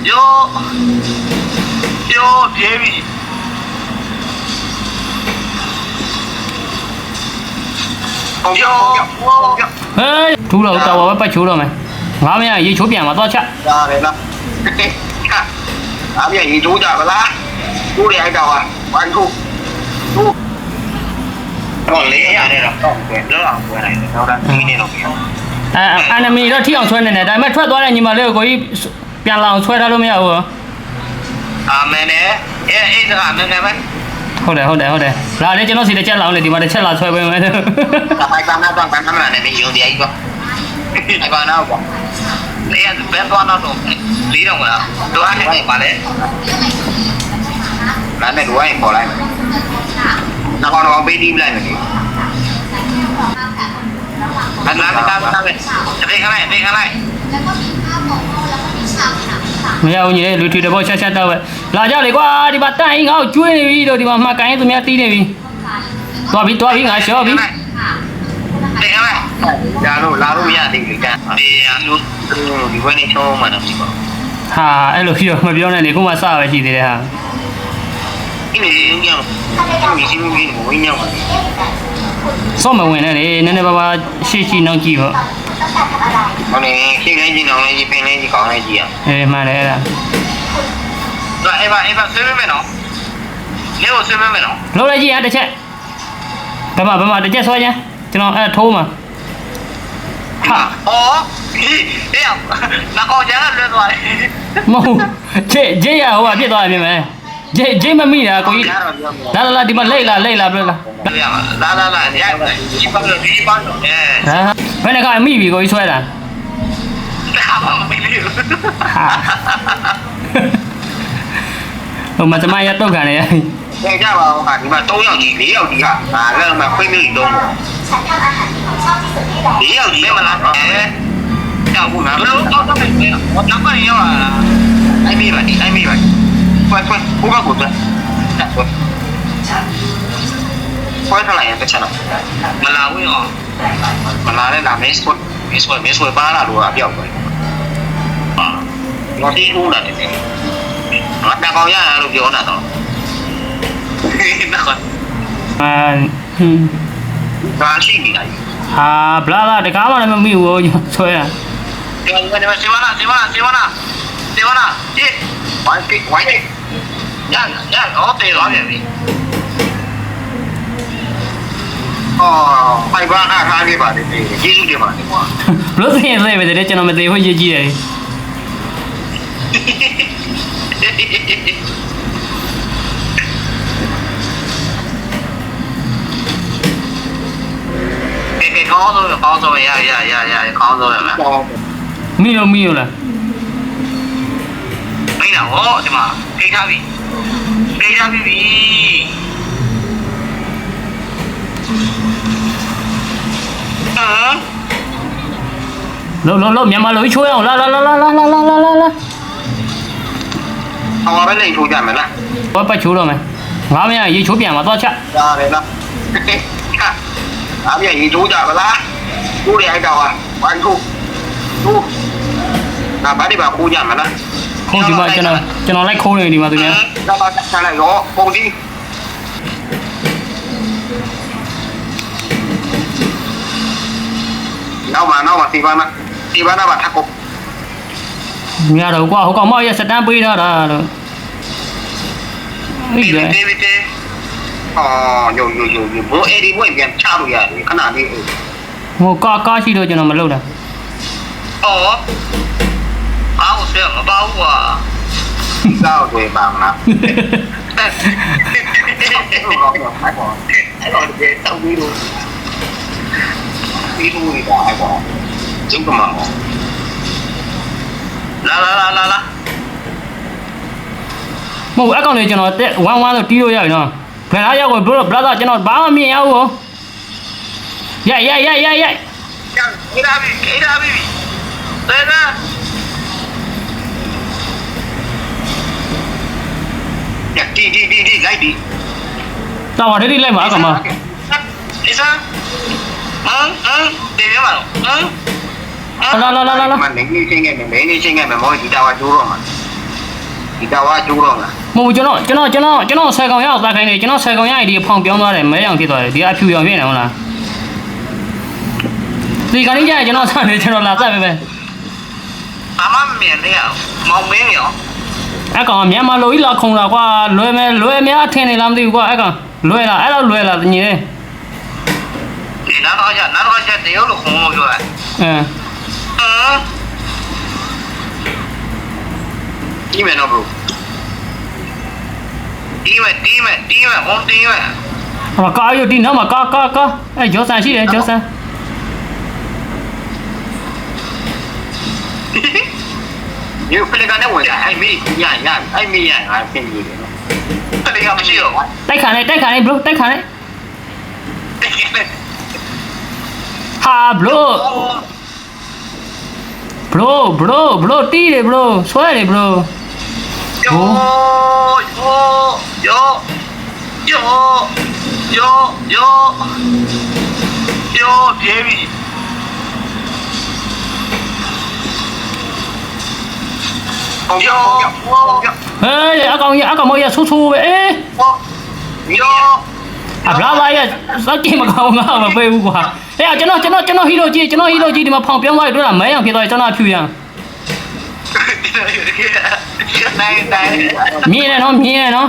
ပြောပြေးပြီဟုတ်ပြောဟေးထူးတော့တော်ပါပဲပတ်ချိုးတော့မယ်ငါမရရေချိုးပြန်မှာတော့ချက်ရတယ်လားအားပြရေချိုးကြပါလားချိုးရအိုက်တော့ဝိုင်းထိုးတော့လေးရတယ်တော့တော့အောင်ပွဲလိုက်တယ်တော့ဒါဒီနေ့တော့ပြောအန်နမီတော့ထိအောင်ဆွဲနေတယ်ဒါပေမဲ့ထွက်သွားတဲ့ညီမလေးကိုကြီးပြန်လာအောင်ဆွဲထားလို့မရဘူးအာမန်နဲ့အေးစကားမင်းကပဲဟုတ်တယ်လာလေကျွန်တော်စီတစ်ချက်လောင်းလေဒီမှာတစ်ချက်လာဆွဲပေးမယ်ဒါပိုက်ပါနဲ့မင်းယုံကြည်ကြီးပေါ့အဲ့ပါတော့ပေါ့လေဘယ်တော့တော့လေးတော့မလားတော့အဲ့နဲ့ပါလေနားနဲ့လိုင်းပေါ်လိုက်နောက်တော့ပေးတီးလိုက်မယ်အဲ့လာတာပဲပြေးခလိုက်မရဘူးညီလေးလူထွေတော့ချက်တော့ပဲလာကြလေကွာဒီမှာတိုင်ငါ့ကိုကျွေးနေပြီတော့ဒီမှာမှကိုင်းသူများတီးနေပြီသွားပြီငါရှော့ပြီတေးခလိုက်လာလို့ရသေးတယ်ကန်ဒီလူဒီဝင်းနေချုံးမှတော့ဒီပေါ့ဟာအဲ့လိုပြီးတော့မပြောနဲ့လေခုမှစပဲရှိသေးတယ်ဟာဒီနေ့ညောင်းဒီစီမီဝင်းညောင်းပါစော့မဝင်နဲ့လေနည်းနည်းပါးပါရှေ့နောက်ကြည့်ပေါ့ဟုတ်တယ်ရှင်းနေကြည့်အောင်လည်းပင်လေးကြီးကောင်းလေးကြီးอ่ะမှန်တယ်အဲ့ဒါတော့အေးပါဆွေးမယ်နော်လေကိုဆွေးမယ်နော်လုံးလိုက်ကြည့်ဟာတစ်ချက်ဘယ်မှာတစ်ချက်ဆွဲချမ်းကျွန်တော်အဲ့ထိုးမှာဟာအေးနောက်ကျန်လွတ်သွားတယ်မဟုတ်ဂျေးရဟိုကပြစ်သွားတယ်ပြင်မယ်ဂျေးမမိတာကိုကြီးလာဒီမှာလိတ်လာပြလားလာရဒီပါတော့ဘယ်နဲ့ကမိပြီကိုကြီးဆွဲတာမိပြီဟိုမသမားရတော့ခံရနေကြပါဦးဟာဒီမှာ3ယောက်ကြီး4ယောက်ကြီးဟာငါလည်းမှခွင့်မျိုးကြီးတော့4ယောက်ကြီးမလားကြောက်ဘူးနော်တော့မယ်နောက်ပိုင်းရောက်လာအိုင်မေးပါခွဲဘုကကိုတော့ခွဲထားလိုက်ရင်တစ်ချက်တော့မလာဘူးရောမလာလဲလာမေးဆွဲပါလာလို့အပြောက်ပဲငါတီးဦးလာတယ်ငါတပေါင်းရလို့ပြောတာတော့ဒါရှိနေလိုက်ဟာဘလာတကားမှလည်းမမိဘူးဆွဲရဒီမှာစေဝနာဒီဝိုင်းရတော့တေးသွားပြန်ပြီဖိုင်ဘာအားထားခဲ့ပါတယ်ကျေးဇူးတင်ပါတယ်ကွာဘလို့သိရင်သိပဲတဲ့ကျွန်တော်မသိဘူးရေးကြည့်တယ်ကောင်းဆုံးရကောင်းဆုံးရမိလို့လားမိတာဟောဒီမှာခိထားပြီလုံးမြန်မာလိုချိုးအောင်လာဟောပဲလိန်ထိုးကြမယ်လားဘာပတ်ချိုးတော့မယ်ငါမရရေချိုးပြန်မှာတော့ချက်ရတယ်လားအားပြရေချိုးကြပါလားချိုးရအိုက်တော့ဝိုင်းထိုးဒါဘာဒီပါခိုးကြမလားခိုးဒီမှာကျွန်တော်လိုက်ခိုးနေဒီမှာသူများတော့ဆက်လိုက်ရောပုံဒီနောက်မှာစီပါနာပါထပ်ကိုမရတော့ကွာဟိုကောင်မရစတန်းပေးထားတာတော့ဒီယောဘိုးအေဒီဘွေပြန်ချလို့ရတယ်ခဏလေးဟိုကားရှိတော့ကျွန်တော်မလုပ်တာအားကိုဆွဲမပါဘူးကွာကောက်တွေပါမလားအဲ့တော့ဒီတောက်ပြီးလို့ပြီးလို့ရတာကွာကျုပ်ကမှာလာမဟုတ်အကောင့်လေးကျွန်တော်တက်1ဆိုတီးလို့ရပြီနော်ဘယ်လားရောက်ကိုဘလာကျွန်တော်ဘာမှမမြင်ရဘူးရိုက်ခေးတာပြီသေနာတီလိုက်ဒီတော်ပါဒီလိုက်မှာအကောင်မအစားတေးရမှာလာမနေချင်းငယ်မော်ဒီတာဝါကျိုးတော့မှာ ဒီတော့ကျိုးတော့လား မဟုတ်ကျွန်တော်ဆယ်ကောင်ရအောင်သားခိုင်းတယ်ကျွန်တော်ဆယ်ကောင်ရရင်ဒီဖောင်ပြောင်းသွားတယ်မဲရောင်ဖြစ်သွားတယ်ဒီအဖြူရောင်ဖြစ်နေဟုတ်လားဒီကနေ့ကျရင်ကျွန်တော်ဆက်နေကျွန်တော်လာဆက်ပဲပဲ အမမြင်နေရမောင်မင်းရော အဲ့ကောင်မြန်မာလိုကြီးလာခုံလာကွာလွယ်များထင်နေလားမသိဘူးကွာအဲ့ကောင်လွယ်လားအဲ့တော့လွယ်လားညီလေး ဒီနောက်တော့ချက်တရုတ်လိုခုံလို့ပြောတယ်ဒီမယ်နော် bro တီးမယ် on တီးမယ် ဟောကားရဒီနောက်မှာကားအဲ့ဂျောဆန်ရှိတယ်ဂျောဆန် 你飞那个那我呀，还没呀，还没呀，还便宜的。这里还没有。 တိုက်ခံလိုက် bro တိုက်ခံလိုက်ဟာ bro တီးတယ် bro ဆွဲတယ် bro 哟，别比。ဟေးအကောင်မရဆူပဲအေး အဘလာလာရစက်ကြီးမကောင်းငါမပေးဘူးကွာအေးကျွန်တော်ဟီရိုကြီးဒီမှာဖောင်ပြောင်းသွားတွေ့တာမဲရောင်ဖြစ်သွားကျွန်တော်ဖြူရန်မြင်နေနော်